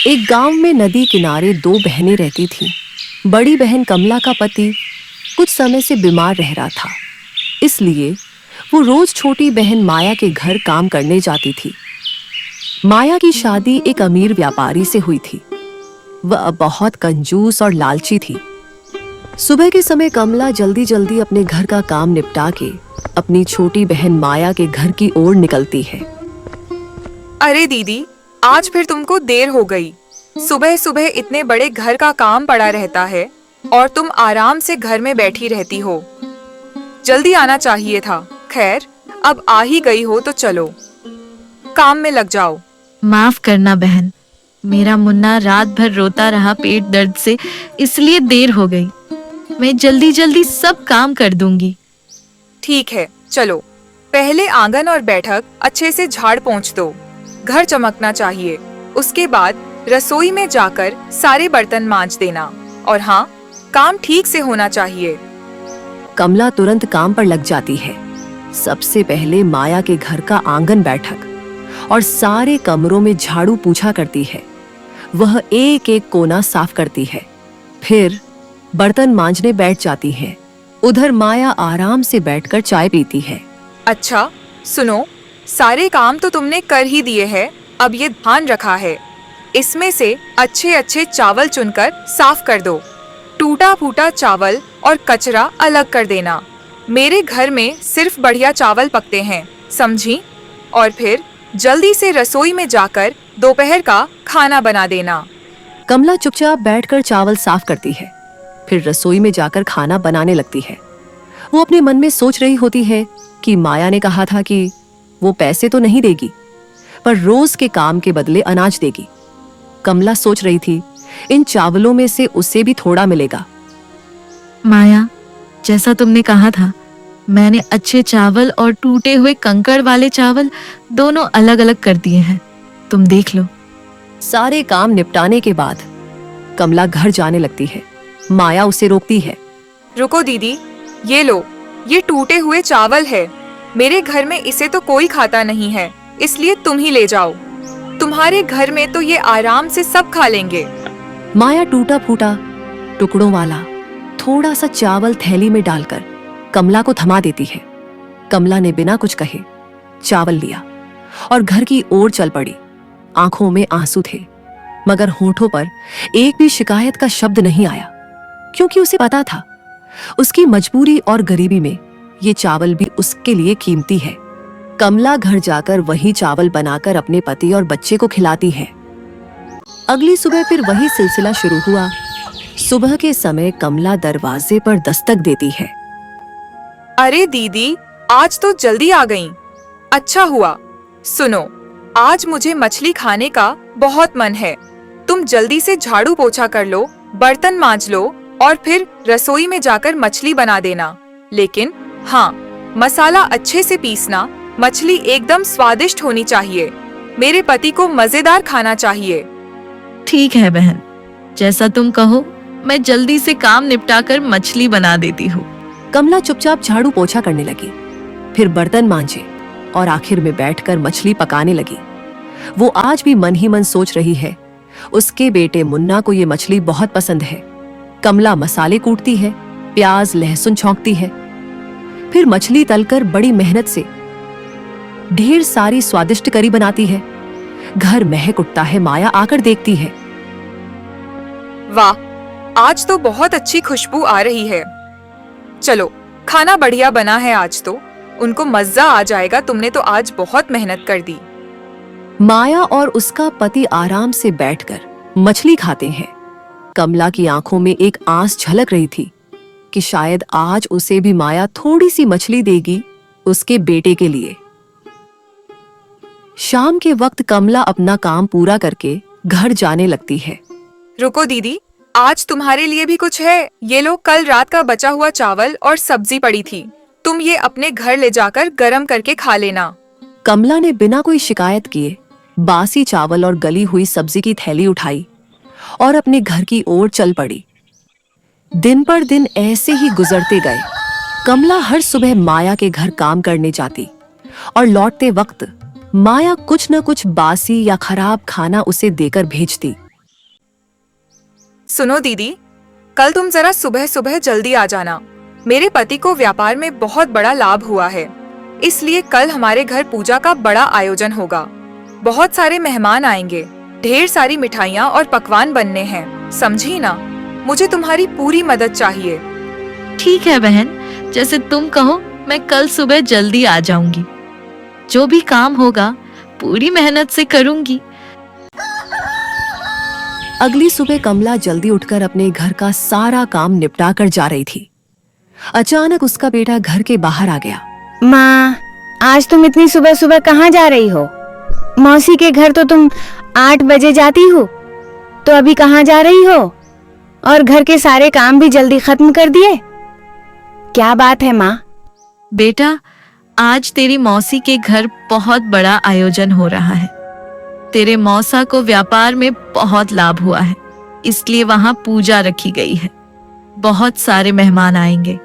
एक गांव में नदी किनारे दो बहनें रहती थीं। बड़ी बहन कमला का पति कुछ समय से बीमार रह रहा था, इसलिए वो रोज छोटी बहन माया के घर काम करने जाती थी। माया की शादी एक अमीर व्यापारी से हुई थी। वह बहुत कंजूस और लालची थी। सुबह के समय कमला जल्दी जल्दी अपने घर का काम निपटा के अपनी छोटी बहन माया के घर की ओर निकलती है। अरे दीदी, आज फिर तुमको देर हो गई। सुबह सुबह इतने बड़े घर का काम पड़ा रहता है और तुम आराम से घर में बैठी रहती हो। जल्दी आना चाहिए था। खैर, अब आ ही गई हो तो चलो, काम में लग जाओ। माफ करना बहन, मेरा मुन्ना रात भर रोता रहा पेट दर्द से, इसलिए देर हो गई। मैं जल्दी जल्दी सब काम कर दूंगी। ठीक है, चलो। पहले आंगन और बैठक अच्छे से झाड़ पोंछ दो। घर चमकना चाहिए। उसके बाद रसोई में जाकर सारे बर्तन मांज देना। और हाँ, काम ठीक से होना चाहिए। कमला तुरंत काम पर लग जाती है। सबसे पहले माया के घर का आंगन बैठक और सारे कमरों में झाड़ू पोंछा करती है। वह एक एक कोना साफ करती है। फिर बर्तन मांजने बैठ जाती है। उधर माया आराम से बैठकर चाय पीती है। अच्छा सुनो, सारे काम तो तुमने कर ही दिए हैं। अब ये ध्यान रखा है, इसमें से अच्छे अच्छे चावल चुनकर साफ कर दो। टूटा फूटा चावल और कचरा अलग कर देना। मेरे घर में सिर्फ बढ़िया चावल पकते हैं, समझी? और फिर जल्दी से रसोई में जाकर दोपहर का खाना बना देना। कमला चुपचाप बैठकर चावल साफ करती है। फिर रसोई में जाकर खाना बनाने लगती है। वो अपने मन में सोच रही होती है कि माया ने कहा था कि वो पैसे तो नहीं देगी, पर रोज के काम के बदले अनाज देगी। कमला सोच रही थी, इन चावलों में से उसे भी थोड़ा मिलेगा। माया, जैसा तुमने कहा था, मैंने अच्छे चावल और टूटे हुए कंकड़ वाले चावल दोनों अलग अलग कर दिए हैं। तुम देख लो। सारे काम निपटाने के बाद कमला घर जाने लगती है। माया उसे रोकती है। रुको दीदी, ये लो, ये टूटे हुए चावल है। मेरे घर में इसे तो कोई खाता नहीं है, इसलिए तुम ही ले जाओ। तुम्हारे घर में तो ये आराम से सब खा लेंगे। माया टूटा फूटा टुकड़ों वाला थोड़ा सा चावल थैली में डालकर कमला को थमा देती है। कमला ने बिना कुछ कहे चावल लिया और घर की ओर चल पड़ी। आंखों में आंसू थे, मगर होठों पर एक भी शिकायत का शब्द नहीं आया, क्योंकि उसे पता था उसकी मजबूरी और गरीबी में ये चावल भी उसके लिए कीमती है। कमला घर जाकर वही चावल बनाकर अपने पति और बच्चे को खिलाती है। अगली सुबह फिर वही सिलसिला शुरू हुआ। सुबह के समय कमला दरवाजे पर दस्तक देती है। अरे दीदी, आज तो जल्दी आ गईं। अच्छा हुआ। सुनो, आज मुझे मछली खाने का बहुत मन है। तुम जल्दी से झाड़ू पोछा कर लो, बर्तन मांज लो और फिर रसोई में जाकर मछली बना देना। लेकिन हाँ, मसाला अच्छे से पीसना। मछली एकदम स्वादिष्ट होनी चाहिए। मेरे पति को मजेदार खाना चाहिए। ठीक है बहन, जैसा तुम कहो, मैं जल्दी से काम निपटाकर मछली बना देती हूँ। कमला चुपचाप झाड़ू पोछा करने लगी, फिर बर्तन मांजे और आखिर में बैठकर मछली पकाने लगी। वो आज भी मन ही मन सोच रही है, उसके बेटे मुन्ना को ये मछली बहुत पसंद है। कमला मसाले कूटती है, प्याज लहसुन छौंकती है, फिर मछली तलकर बड़ी मेहनत से ढेर सारी स्वादिष्ट करी बनाती है। घर महक उठता है। माया आकर देखती है। वाह, आज तो बहुत अच्छी खुशबू आ रही है। चलो, खाना बढ़िया बना है आज तो। उनको मजा आ जाएगा। तुमने तो आज बहुत मेहनत कर दी। माया और उसका पति आराम से बैठकर मछली खाते हैं। कमला की आंखों में एक आस झलक रही थी कि शायद आज उसे भी माया थोड़ी सी मछली देगी उसके बेटे के लिए। शाम के वक्त कमला अपना काम पूरा करके घर जाने लगती है। रुको दीदी, आज तुम्हारे लिए भी कुछ है। ये लो, कल रात का बचा हुआ चावल और सब्जी पड़ी थी। तुम ये अपने घर ले जाकर गरम करके खा लेना। कमला ने बिना कोई शिकायत किए बासी चावल और गली हुई सब्जी की थैली उठाई और अपने घर की ओर चल पड़ी। दिन पर दिन ऐसे ही गुजरते गए। कमला हर सुबह माया के घर काम करने जाती और लौटते वक्त माया कुछ न कुछ बासी या खराब खाना उसे देकर भेजती। सुनो दीदी, कल तुम जरा सुबह सुबह जल्दी आ जाना। मेरे पति को व्यापार में बहुत बड़ा लाभ हुआ है, इसलिए कल हमारे घर पूजा का बड़ा आयोजन होगा। बहुत सारे मेहमान आएंगे, ढेर सारी मिठाइयाँ और पकवान बनने हैं, समझी ना? मुझे तुम्हारी पूरी मदद चाहिए। ठीक है बहन, जैसे तुम कहो मैं कल सुबह जल्दी आ जाऊंगी। जो भी काम होगा पूरी मेहनत से करूंगी। अगली सुबह कमला जल्दी उठकर अपने घर का सारा काम निपटा कर जा रही थी। अचानक उसका बेटा घर के बाहर आ गया। माँ, आज तुम इतनी सुबह सुबह कहाँ जा रही हो? मौसी के घर तो तुम 8 बजे जाती हो, तो अभी कहाँ जा रही हो? और घर के सारे काम भी जल्दी खत्म कर दिए? क्या बात है माँ? बेटा, आज तेरी मौसी के घर बहुत बड़ा आयोजन हो रहा है। तेरे मौसा को व्यापार में बहुत लाभ हुआ है, इसलिए वहां पूजा रखी गई है। बहुत सारे मेहमान आएंगे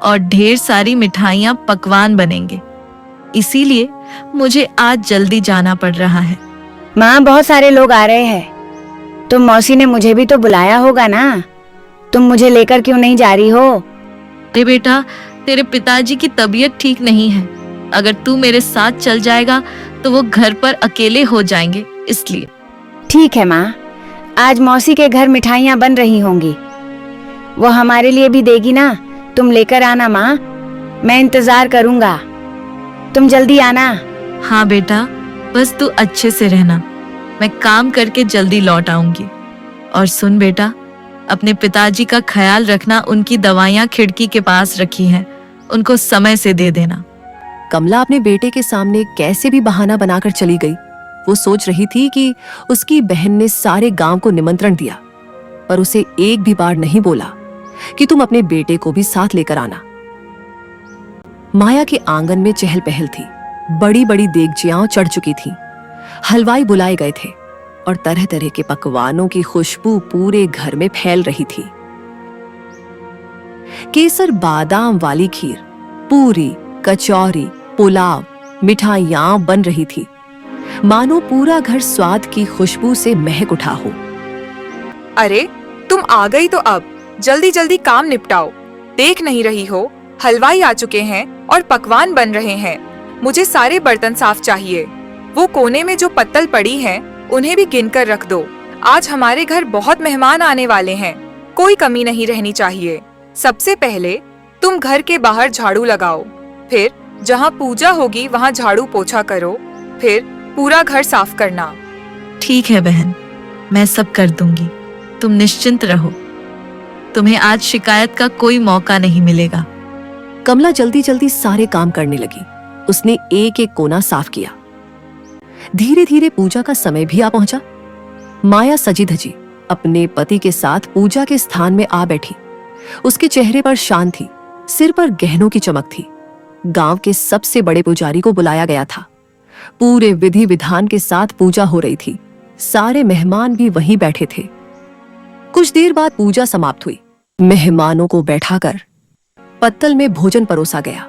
और ढेर सारी मिठाइयाँ पकवान बनेंगे, इसीलिए मुझे आज जल्दी जाना पड़ रहा है। माँ, बहुत सारे लोग आ रहे हैं, तो मौसी ने मुझे भी तो बुलाया होगा ना? तुम मुझे लेकर क्यों नहीं जा रही हो? अरे बेटा, तेरे पिताजी की तबीयत ठीक नहीं है। अगर तू मेरे साथ चल जाएगा तो वो घर पर अकेले हो जाएंगे, इसलिए। ठीक है माँ, आज मौसी के घर मिठाइयाँ बन रही होंगी, वो हमारे लिए भी देगी ना? तुम लेकर आना माँ, मैं इंतजार करूँगा। तुम जल्दी आना। हाँ बेटा, बस तू अच्छे से रहना, मैं काम करके जल्दी लौट आऊंगी। और सुन बेटा, अपने पिताजी का ख्याल रखना। उनकी दवाइयाँ खिड़की के पास रखी हैं, उनको समय से दे देना। कमला अपने बेटे के सामने कैसे भी बहाना बनाकर चली गई। वो सोच रही थी कि उसकी बहन ने सारे गांव को निमंत्रण दिया, पर उसे एक भी बार नहीं बोला कि तुम अपने बेटे को भी साथ लेकर आना। माया के आंगन में चहल पहल थी। बड़ी बड़ी देगचियां चढ़ चुकी थीं, हलवाई बुलाए गए थे और तरह तरह के पकवानों की खुशबू पूरे घर में फैल रही थी। केसर बादाम वाली खीर, पूरी, कचौरी, पुलाव, मिठाइयां बन रही थी, मानो पूरा घर स्वाद की खुशबू से महक उठा हो। अरे, तुम आ गई तो अब जल्दी जल्दी काम निपटाओ। देख नहीं रही हो, हलवाई आ चुके हैं और पकवान बन रहे हैं। मुझे सारे बर्तन साफ चाहिए। वो कोने में जो पत्तल पड़ी हैं, उन्हें भी गिनकर रख दो। आज हमारे घर बहुत मेहमान आने वाले हैं, कोई कमी नहीं रहनी चाहिए। सबसे पहले तुम घर के बाहर झाड़ू लगाओ, फिर जहाँ पूजा होगी वहाँ झाड़ू पोछा करो, फिर पूरा घर साफ करना। ठीक है बहन, मैं सब कर दूंगी, तुम निश्चिंत रहो। तुम्हें आज शिकायत का कोई मौका नहीं मिलेगा। कमला जल्दी जल्दी सारे काम करने लगी। उसने एक एक कोना साफ किया। धीरे धीरे पूजा का समय भी आ पहुंचा। माया सजी धजी अपने पति के साथ पूजा के स्थान में आ बैठी। उसके चेहरे पर शान थी, सिर पर गहनों की चमक थी। गांव के सबसे बड़े पुजारी को बुलाया गया था। पूरे विधि विधान के साथ पूजा हो रही थी। सारे मेहमान भी वहीं बैठे थे। कुछ देर बाद पूजा समाप्त हुई। मेहमानों को बैठाकर पत्तल में भोजन परोसा गया।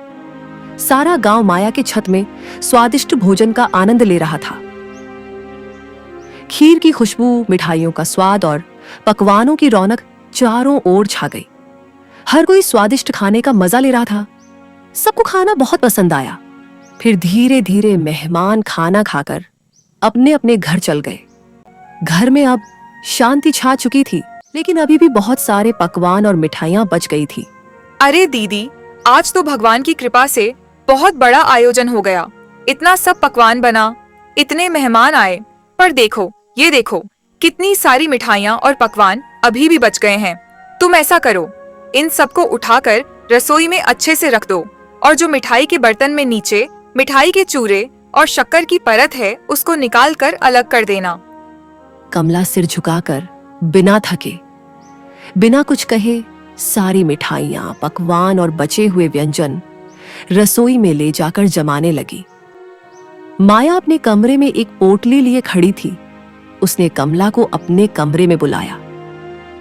सारा गांव माया के छत में स्वादिष्ट भोजन का आनंद ले रहा था। खीर की खुशबू, मिठाइयों का स्वाद और पकवानों की रौनक चारों ओर छा गई। हर कोई स्वादिष्ट खाने का मजा ले रहा था। सबको खाना बहुत पसंद आया। फिर धीरे धीरे मेहमान खाना खाकर अपने अपने घर चल गए। घर में अब शांति छा चुकी थी, लेकिन अभी भी बहुत सारे पकवान और मिठाइयां बच गई थी। अरे दीदी, आज तो भगवान की कृपा से बहुत बड़ा आयोजन हो गया। इतना सब पकवान बना, इतने मेहमान आए, पर देखो, ये देखो, कितनी सारी मिठाइयाँ और पकवान अभी भी बच गए हैं। तुम ऐसा करो, इन सबको उठाकर रसोई में अच्छे से रख दो, और जो मिठाई के बर्तन में नीचे मिठाई के चूरे और शक्कर की परत है, उसको निकाल कर अलग कर देना। कमला सिर झुकाकर बिना थके, बिना कुछ कहे सारी मिठाइयां, पकवान और बचे हुए व्यंजन रसोई में ले जाकर जमाने लगी। माया अपने कमरे में एक पोटली लिए खड़ी थी। उसने कमला को अपने कमरे में बुलाया।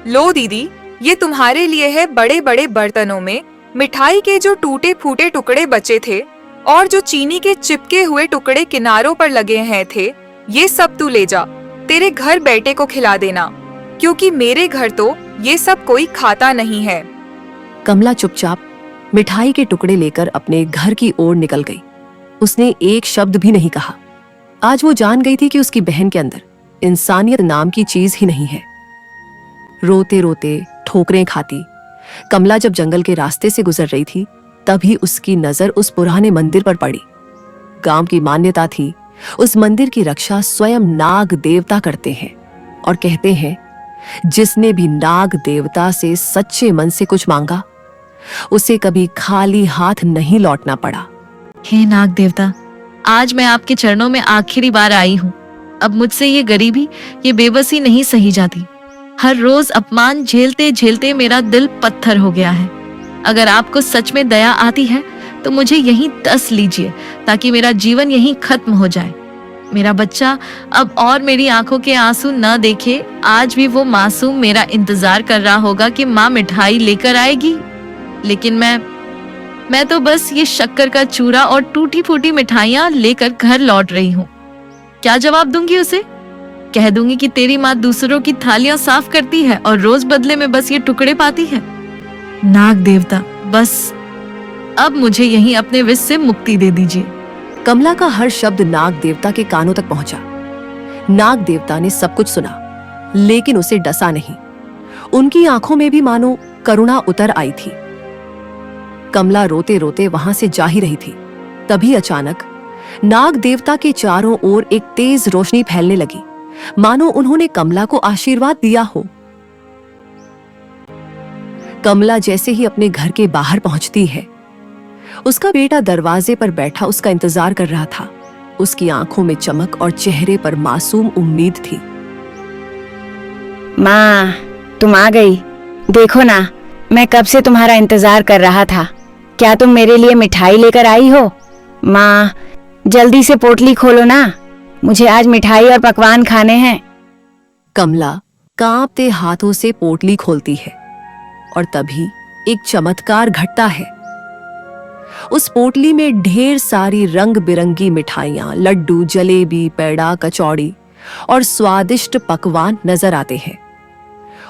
लो दीदी, ये तुम्हारे लिए है बड़े बड़े बर्तनों में मिठाई के जो टूटे फूटे टुकड़े बचे थे और जो चीनी के चिपके हुए टुकड़े किनारों पर लगे हैं थे, ये सब तू ले जा। तेरे घर बेटे को खिला देना, क्योंकि मेरे घर तो ये सब कोई खाता नहीं है। कमला चुपचाप मिठाई के टुकड़े लेकर अपने घर की ओर निकल गई। उसने एक शब्द भी नहीं कहा। आज वो जान गई थी कि उसकी बहन के अंदर इंसानियत नाम की चीज ही नहीं है। रोते रोते ठोकरें खाती कमला जब जंगल के रास्ते से गुजर रही थी, तभी उसकी नजर उस पुराने मंदिर पर पड़ी। गांव की मान्यता थी उस मंदिर की रक्षा स्वयं नाग देवता करते हैं और कहते हैं जिसने भी नाग देवता से सच्चे मन से कुछ मांगा उसे कभी खाली हाथ नहीं लौटना पड़ा। हे नाग देवता, आज मैं आपके चरणों में आखिरी बार आई हूँ। अब मुझसे ये गरीबी, ये बेबसी नहीं सही जाती। हर रोज अपमान झेलते झेलते मेरा दिल पत्थर हो गया है। अगर आपको सच में दया आती है तो मुझे यहीं डस लीजिए ताकि मेरा जीवन यहीं खत्म हो जाए। मेरा बच्चा अब और मेरी आंखों के आंसू न देखे। आज भी वो मासूम मेरा इंतजार कर रहा होगा कि माँ मिठाई लेकर आएगी, लेकिन मैं तो बस ये शक्कर का चूरा और टूटी फूटी मिठाइयाँ लेकर घर लौट रही हूँ। क्या जवाब दूंगी उसे? कह दूंगी कि तेरी माँ दूसरों की थालियां साफ करती है और रोज बदले में बस ये टुकड़े पाती है। नाग देवता, बस अब मुझे यहीं अपने विष से मुक्ति दे दीजिए। कमला का हर शब्द नाग देवता के कानों तक पहुंचा। नाग देवता ने सब कुछ सुना, लेकिन उसे डसा नहीं। उनकी आंखों में भी मानो करुणा उतर आई थी। कमला रोते रोते वहां से जा ही रही थी, तभी अचानक नाग देवता के चारों ओर एक तेज रोशनी फैलने लगी, मानो उन्होंने कमला को आशीर्वाद दिया हो। कमला जैसे ही अपने घर के बाहर पहुंचती है, उसका बेटा दरवाजे पर बैठा उसका इंतजार कर रहा था। उसकी आंखों में चमक और चेहरे पर मासूम उम्मीद थी। माँ, तुम आ गई। देखो ना, मैं कब से तुम्हारा इंतजार कर रहा था। क्या तुम मेरे लिए मिठाई लेकर आई हो? माँ, जल्दी से पोटली खोलो ना, मुझे आज मिठाई और पकवान खाने हैं। कमला कांपते हाथों से पोटली खोलती है और तभी एक चमत्कार घटता है। उस पोटली में ढेर सारी रंग बिरंगी मिठाइयां, लड्डू, जलेबी, पेड़ा, कचौड़ी और स्वादिष्ट पकवान नजर आते हैं।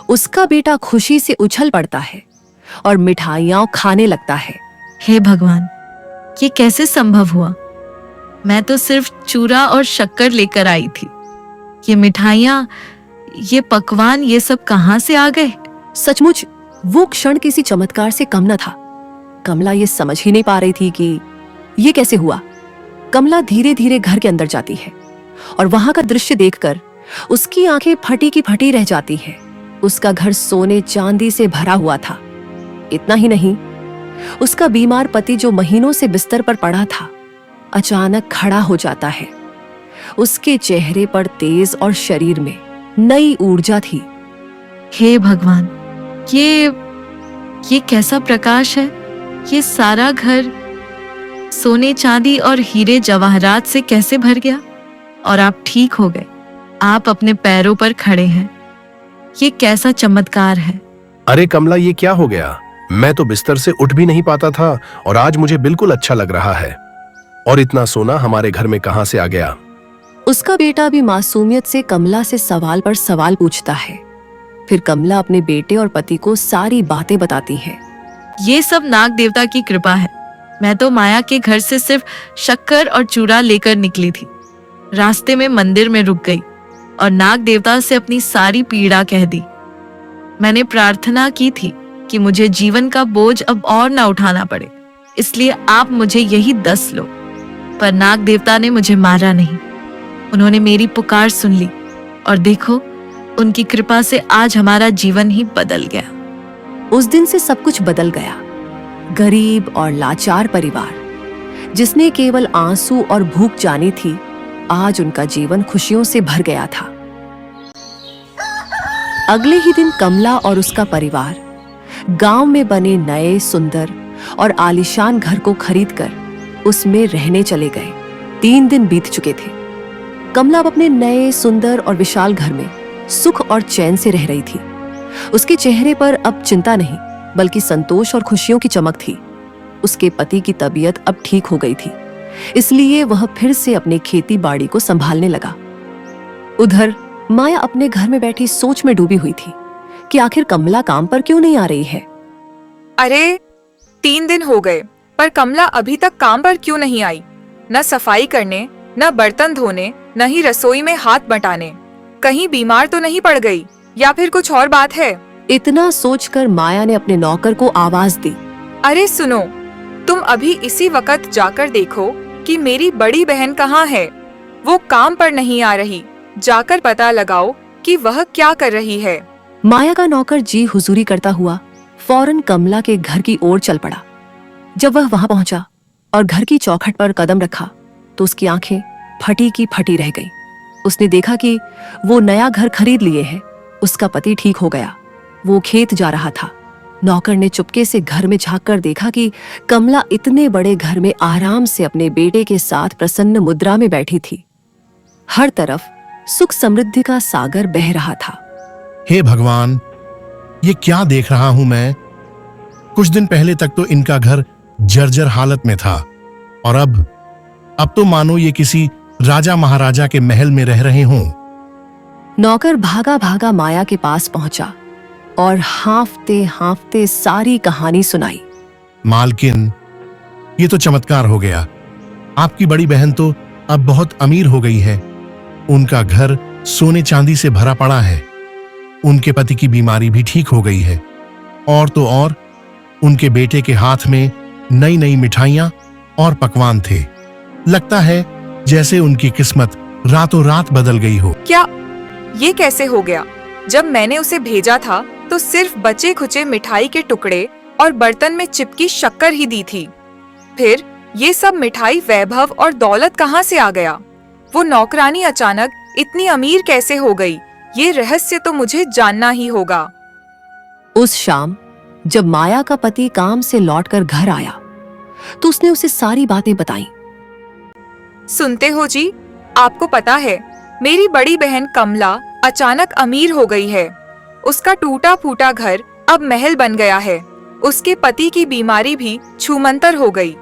उसका बेटा खुशी से उछल पड़ता है और मिठाइयां खाने लगता है। हे भगवान, ये कैसे संभव हुआ? मैं तो सिर्फ चूरा और शक्कर लेकर आई थी। ये मिठाइयां, ये पकवान, ये सब कहां से आ गए? सचमुच वो क्षण किसी चमत्कार से कम न था। कमला ये समझ ही नहीं पा रही थी कि ये कैसे हुआ। कमला धीरे धीरे घर के अंदर जाती है और वहां का दृश्य देखकर उसकी आंखें फटी की फटी रह जाती हैं। उसका घर सोने चांदी से भरा हुआ था। इतना ही नहीं, उसका बीमार पति जो महीनों से बिस्तर पर पड़ा था, अचानक खड़ा हो जाता है। उसके चेहरे पर तेज और शरीर में नई ऊर्जा थी। हे भगवान, ये कैसा प्रकाश है? ये सारा घर सोने चांदी और हीरे जवाहरात से कैसे भर गया? और आप ठीक हो गए, आप अपने पैरों पर खड़े हैं। ये कैसा चमत्कार है? अरे कमला, ये क्या हो गया? मैं तो बिस्तर से उठ भी नहीं पाता था और आज मुझे बिल्कुल अच्छा लग रहा है। और इतना सोना हमारे घर में कहां से आ गया? उसका बेटा भी मासूमियत से कमला से सवाल पर सवाल पूछता है। फिर कमला अपने बेटे और पति को सारी बातें बताती है। ये सब नाग देवता की कृपा है। मैं तो माया के घर से सिर्फ शक्कर और चूरा लेकर निकली थी। रास्ते में मंदिर में रुक गई और नाग देवता से अपनी सारी पीड़ा कह दी। मैंने प्रार्थना की थी कि मुझे जीवन का बोझ अब और ना उठाना पड़े, इसलिए आप मुझे यही 10 लो। पर नाग देवता ने मुझे मारा नहीं। उन्होंने मेरी पुकार सुन ली और देखो, उनकी कृपा से आज हमारा जीवन ही बदल गया। उस दिन से सब कुछ बदल गया। गरीब और लाचार परिवार, जिसने केवल आंसू और भूख जानी थी, आज उनका जीवन खुशियों से भर गया था। अगले ही दिन कमला और उसका परिवार गांव में बने नए, सुंदर और आलीशान घर को खरीदकर उसमें रहने चले गए। 3 दिन बीत चुके थे। कमला अब अपने नए, सुंदर और विशाल घर में सुख और चैन से रह रही थी। उसके चेहरे पर अब चिंता नहीं, बल्कि संतोष और खुशियों की चमक थी। उसके पति की तबीयत अब ठीक हो गई थी, इसलिए वह फिर से अपने खेती बाड़ी को संभालने लगा। उधर माया अपने घर में बैठी सोच में डूबी हुई थी कि आखिर कमला काम पर क्यों नहीं आ रही है। अरे 3 दिन हो गए पर कमला अभी तक काम पर क्यों नहीं आई? न सफाई करने, न बर्तन धोने, न ही रसोई में हाथ बटाने। कहीं बीमार तो नहीं पड़ गई या फिर कुछ और बात है? इतना सोचकर माया ने अपने नौकर को आवाज दी। अरे सुनो, तुम अभी इसी वक्त जाकर देखो कि मेरी बड़ी बहन कहाँ है। वो काम पर नहीं आ रही, जाकर पता लगाओ कि वह क्या कर रही है। माया का नौकर जी हुजूरी करता हुआ फौरन कमला के घर की ओर चल पड़ा। जब वह वहां पहुंचा और घर की चौखट पर कदम रखा तो उसकी आंखें फटी की फटी रह गईं। उसने देखा कि वो नया घर खरीद लिए है। उसका पति ठीक हो गया, वो खेत जा रहा था। नौकर ने चुपके से घर में झांक कर देखा कि कमला इतने बड़े घर में आराम से अपने बेटे के साथ प्रसन्न मुद्रा में बैठी थी। हर तरफ सुख समृद्धि का सागर बह रहा था। हे भगवान, ये क्या देख रहा हूं मैं? कुछ दिन पहले तक तो इनका घर जर्जर हालत में था और अब तो मानो ये किसी राजा महाराजा के महल में रह रहे हों। नौकर भागा भागा माया के पास पहुंचा और हांफते हांफते सारी कहानी सुनाई। मालकिन, ये तो चमत्कार हो गया। आपकी बड़ी बहन तो अब बहुत अमीर हो गई है। उनका घर सोने चांदी से भरा पड़ा है। उनके पति की बीमारी भी ठीक हो गई है और तो और उनके बेटे के हाथ में नई नई मिठाइयां और पकवान थे। लगता है जैसे उनकी किस्मत रातों रात बदल गई हो। क्या ये कैसे हो गया? जब मैंने उसे भेजा था तो सिर्फ बचे खुचे मिठाई के टुकड़े और बर्तन में चिपकी शक्कर ही दी थी। फिर ये सब मिठाई, वैभव और दौलत कहाँ से आ गया? वो नौकरानी अचानक इतनी अमीर कैसे हो गई? ये रहस्य तो मुझे जानना ही होगा। उस शाम जब माया का पति काम से लौटकर घर आया तो उसने उसे सारी बातें बताईं। सुनते हो जी, आपको पता है मेरी बड़ी बहन कमला अचानक अमीर हो गई है। उसका टूटा फूटा घर अब महल बन गया है। उसके पति की बीमारी भी छूमंतर हो गई।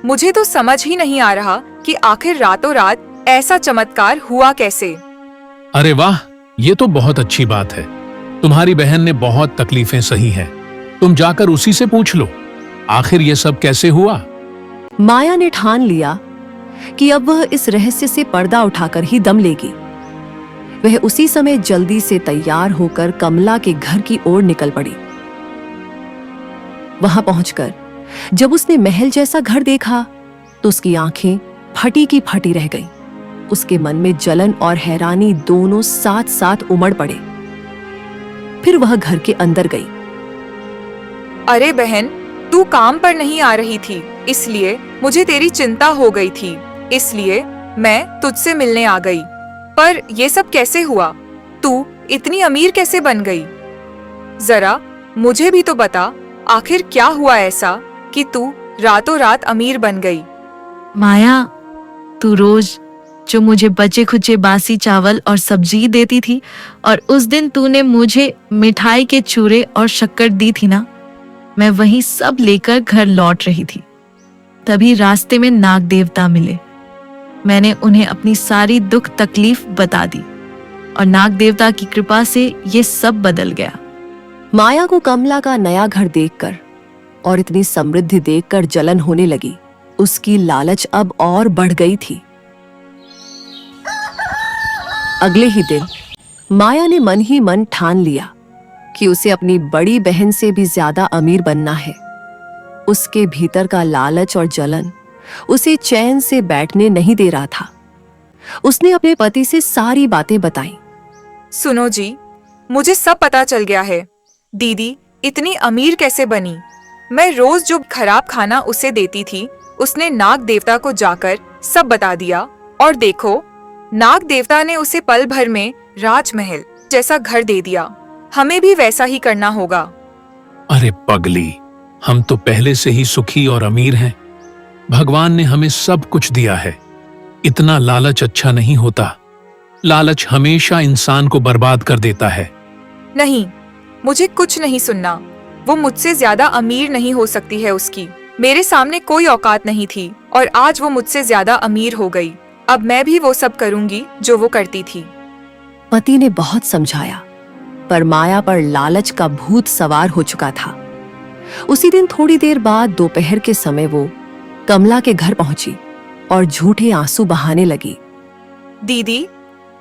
मुझे तो समझ ही नहीं आ रहा कि आखिर रातों रात ऐसा चमत्कार हुआ कैसे। अरे वाह, ये तो बहुत अच्छी बात है। तुम्हारी बहन ने बहुत तकलीफें सही हैं। तुम जाकर उसी से पूछ लो आखिर ये सब कैसे हुआ। माया ने ठान लिया कि अब वह इस रहस्य से पर्दा उठाकर ही दम लेगी। वह उसी समय जल्दी से तैयार होकर कमला के घर की ओर निकल पड़ी। वहां पहुंचकर जब उसने महल जैसा घर देखा तो उसकी आंखें फटी की फटी रह गईं। उसके मन में जलन और हैरानी दोनों साथ साथ उमड़ पड़े। फिर वह घर के अंदर गई। अरे बहन, तू काम पर नहीं आ रही थी, इसलिए मुझे तेरी चिंता हो गई थी। इसलिए मैं तुझसे मिलने आ गई। पर ये सब कैसे हुआ? तू इतनी अमीर कैसे बन गई? जरा मुझे भी तो बता, आखिर क्या हुआ ऐसा कि तू रातों रात अमीर बन गई? माया, तू रोज जो मुझे बचे खुचे बासी चावल और सब्जी देती थी और उस दिन तूने मुझे मिठाई के चूरे और शक्कर दी थी ना, मैं वही सब लेकर घर लौट रही थी। तभी रास्ते में नाग देवता मिले। मैंने उन्हें अपनी सारी दुख तकलीफ बता दी और नाग देवता की कृपा से ये सब बदल गया। माया को कमला का नया घर देखकर और इतनी समृद्धि देखकर जलन होने लगी। उसकी लालच अब और बढ़ गई थी। अगले ही दिन माया ने मन ही मन ठान लिया कि उसे अपनी बड़ी बहन से भी ज्यादा अमीर बनना है। उसके भीतर का लालच और जलन उसे चैन से बैठने नहीं दे रहा था। उसने अपने पति से सारी बातें बताई। सुनो जी, मुझे सब पता चल गया है। दीदी इतनी अमीर कैसे बनी? मैं रोज जो खराब खाना उसे देती थी, उसने नाग देवता को जाकर सब बता दिया और देखो, नाग देवता ने उसे पल भर में राजमहल जैसा घर दे दिया। हमें भी वैसा ही करना होगा। अरे पगली, हम तो पहले से ही सुखी और अमीर हैं। भगवान ने हमें सब कुछ दिया है। इतना लालच अच्छा नहीं होता। लालच हमेशा इंसान को बर्बाद कर देता है। नहीं, मुझे कुछ नहीं सुनना। वो मुझसे ज्यादा अमीर नहीं हो सकती है। उसकी मेरे सामने कोई औकात नहीं थी और आज वो मुझसे ज्यादा अमीर हो गई। अब मैं भी वो सब करूंगी जो वो करती थी। पति ने बहुत समझाया पर माया पर लालच का भूत सवार हो चुका था। उसी दिन थोड़ी देर बाद दोपहर के समय वो कमला के घर पहुंची और झूठे आंसू बहाने लगी। दीदी,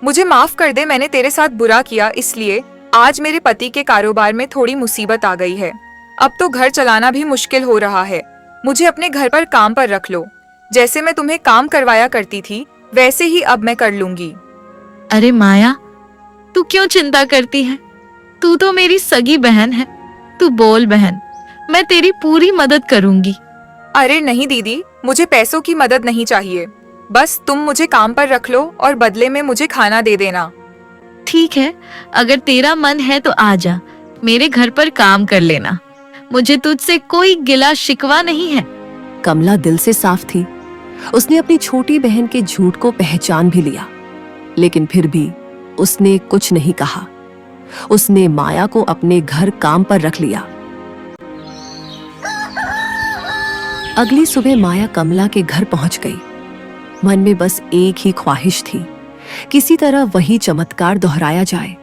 मुझे माफ कर दे, मैंने तेरे साथ बुरा किया, इसलिए आज मेरे पति के कारोबार में थोड़ी मुसीबत आ गई है। अब तो घर चलाना भी मुश्किल हो रहा है। मुझे अपने घर पर काम पर रख लो। जैसे मैं तुम्हें काम करवाया करती थी वैसे ही अब मैं कर लूंगी। अरे माया, तू क्यों चिंता करती है? तू तो मेरी सगी बहन है। तू बोल बहन, मैं तेरी पूरी मदद करूंगी। अरे नहीं दीदी, मुझे पैसों की मदद नहीं चाहिए। बस तुम मुझे काम पर रख लो और बदले में मुझे खाना दे देना। ठीक है, अगर तेरा मन है तो आजा, मेरे घर पर काम कर लेना। मुझे तुझसे कोई गिला शिकवा नहीं है। कमला दिल से साफ थी। उसने अपनी छोटी बहन के झूठ को पहचान भी लिया, लेकिन फिर भी उसने कुछ नहीं कहा। उसने माया को अपने घर काम पर रख लिया। अगली सुबह माया कमला के घर पहुंच गई। मन में बस एक ही ख्वाहिश थी, किसी तरह वही चमत्कार दोहराया जाए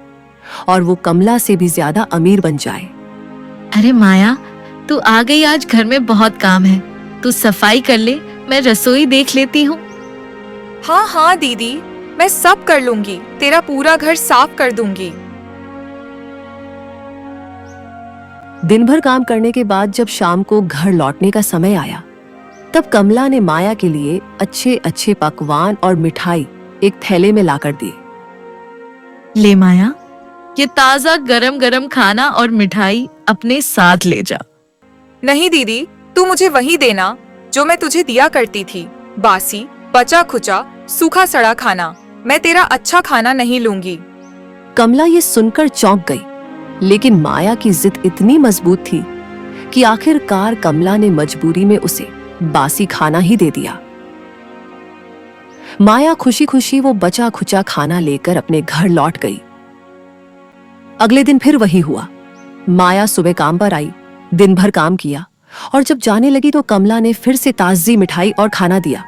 और वो कमला से भी ज्यादा अमीर बन जाए। अरे माया, तू आ गई। आज घर में बहुत काम है। तू सफाई कर ले, मैं रसोई देख लेती हूँ। हाँ हाँ दीदी, मैं सब कर लूंगी। तेरा पूरा घर साफ कर दूंगी। दिन भर काम करने के बाद जब शाम को घर लौटने का समय आया, तब कमला ने माया के लिए अच्छे अच्छे पकवान और मिठाई एक थैले में लाकर दी। ले माया, ये ताजा गरम गरम खाना और मिठाई अपने साथ ले जा। नहीं दीदी, तू मुझे वही देना जो मैं तुझे दिया करती थी। बासी, बचा खुचा, सूखा सड़ा खाना। मैं तेरा अच्छा खाना नहीं लूंगी। कमला ये सुनकर चौंक गई, लेकिन माया की जिद इतनी मजबूत थी कि आखिरकार कमला ने मजबूरी में उसे बासी खाना ही दे दिया। माया खुशी खुशी वो बचा खुचा खाना लेकर अपने घर लौट गई। अगले दिन फिर वही हुआ। माया सुबह काम पर आई, दिन भर काम किया और जब जाने लगी तो कमला ने फिर से ताजी मिठाई और खाना दिया।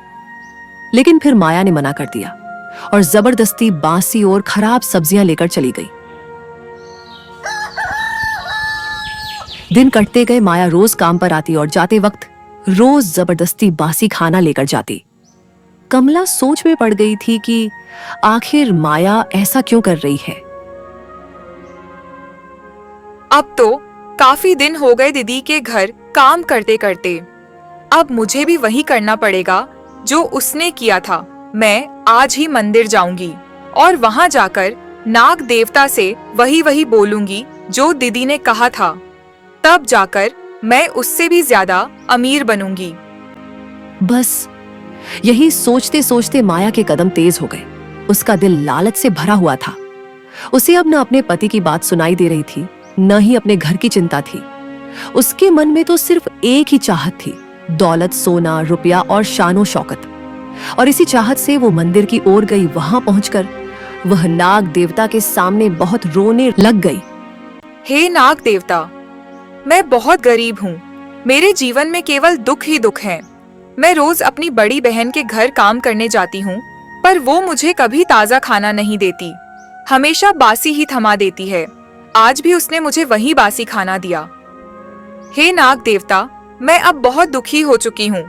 लेकिन फिर माया ने मना कर दिया और जबरदस्ती बासी और खराब सब्जियां लेकर चली गई। दिन कटते गए। माया रोज काम पर आती और जाते वक्त रोज जबरदस्ती बासी खाना लेकर जाती। कमला सोच में पड़ गई थी कि आखिर माया ऐसा क्यों कर रही है। अब तो काफी दिन हो गए दीदी के घर काम करते करते। अब मुझे भी वही करना पड़ेगा जो उसने किया था। मैं आज ही मंदिर जाऊंगी और वहां जाकर नाग देवता से वही बोलूंगी जो दीदी ने कहा था। तब जाकर मैं उससे भी ज्यादा अमीर बनूंगी। बस यही सोचते सोचते माया के कदम तेज हो गए। उसका दिल लालच से भरा हुआ था। उसे अब न अपने पति की बात सुनाई दे रही थी, न ही अपने घर की चिंता थी। उसके मन में तो सिर्फ एक ही चाहत थी, दौलत, सोना, रुपया और शानो शौकत। और इसी चाहत से वो मंदिर की ओर गई। वहां पहुंचकर वह नाग देवता के सामने बहुत रोने लग गई। हे नाग देवता, मैं बहुत गरीब हूँ। मेरे जीवन में केवल दुख ही दुख है। मैं रोज अपनी बड़ी बहन के घर काम करने जाती हूँ, पर वो मुझे कभी ताजा खाना नहीं देती, हमेशा बासी ही थमा देती है। आज भी उसने मुझे वही बासी खाना दिया। हे नाग देवता, मैं अब बहुत दुखी हो चुकी हूँ।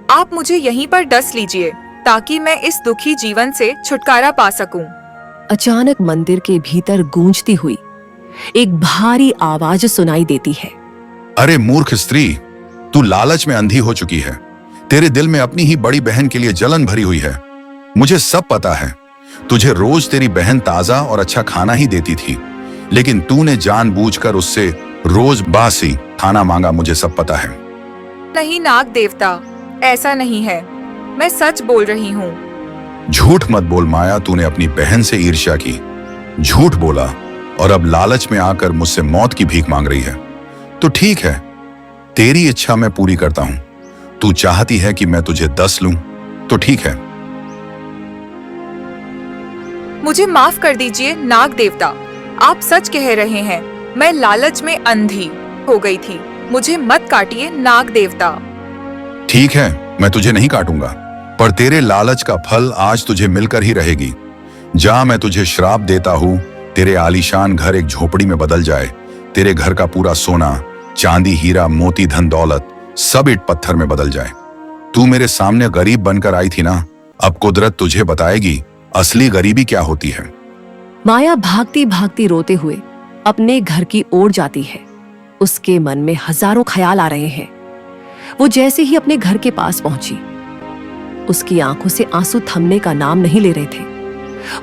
आप मुझे यहीं पर डस लीजिए ताकि मैं इस दुखी जीवन से छुटकारा पा सकूं। अचानक मंदिर के भीतर गूंजती हुई एक भारी आवाज सुनाई देती है। अरे मूर्ख स्त्री, तू लालच में अंधी हो चुकी है। तेरे दिल में अपनी ही बड़ी बहन के लिए जलन भरी हुई है। मुझे सब पता है। तुझे रोज तेरी बहन ताजा और अच्छा खाना ही देती थी, लेकिन तूने जानबूझकर उससे रोज बासी खाना मांगा। मुझे सब पता है। नहीं नाग देवता, ऐसा नहीं है। मैं सच बोल रही हूँ। झूठ मत बोल माया। तूने अपनी बहन से ईर्ष्या की, झूठ बोला और अब लालच में आकर मुझसे मौत की भीख मांग रही है। तो ठीक है, तेरी इच्छा मैं पूरी करता हूं। तू चाहती है कि मैं तुझे 10 लूं, तो ठीक है। मुझे माफ कर दीजिए नाग देवता, आप सच कह रहे हैं। मैं लालच में अंधी हो गई थी। मुझे मत काटिए नाग देवता। ठीक है, मैं तुझे नहीं काटूंगा, पर तेरे लालच का फल आज तुझे मिलकर ही रहेगी। जा, मैं तुझे श्राप देता हूं। तेरे आलीशान घर एक झोपड़ी में बदल जाए, तेरे घर का पूरा सोना, चांदी, हीरा, मोती, धन दौलत सब ईंट पत्थर में बदल जाए। तू मेरे सामने गरीब बनकर आई थी ना, अब कुदरत तुझे बताएगी असली गरीबी क्या होती है। माया भागती भागती रोते हुए अपने घर की ओर जाती है। उसके मन में हजारों ख्याल आ रहे हैं। वो जैसे ही अपने घर के पास पहुंची, उसकी आंखों से आंसू थमने का नाम नहीं ले रहे थे।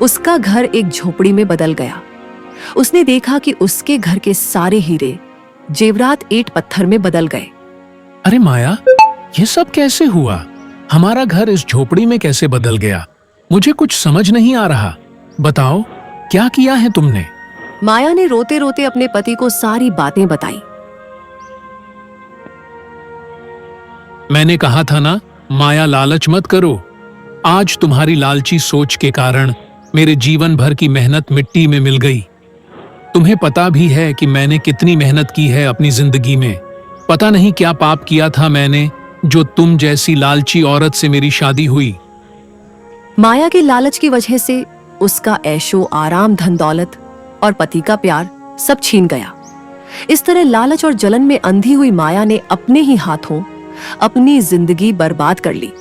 उसका घर एक झोपड़ी में बदल गया। उसने देखा कि उसके घर के सारे हीरे जेवरात ईंट पत्थर में बदल गए। अरे माया, ये सब कैसे हुआ? हमारा घर इस झोपड़ी में कैसे बदल गया? मुझे कुछ समझ नहीं आ रहा। बताओ, क्या किया है तुमने? माया ने रोते रोते अपने पति को सारी बातें बताई। मैंने कहा था ना, माया लालच मत करो। आज तुम्हारी लालची सोच के कारण मेरे जीवन भर की मेहनत मिट्टी में मिल गई। तुम्हें पता भी है कि मैंने कितनी मेहनत की है अपनी जिंदगी में। पता नहीं क्या पाप किया था मैंने, जो तुम जैसी लालची औरत से मेरी शादी हुई। माया के लालच की वजह से उसका ऐशो आराम, धन दौलत और पति का प्यार सब छीन गया। इस तरह लालच और जलन में अंधी हुई माया ने अपने ही हाथों अपनी जिंदगी बर्बाद कर ली।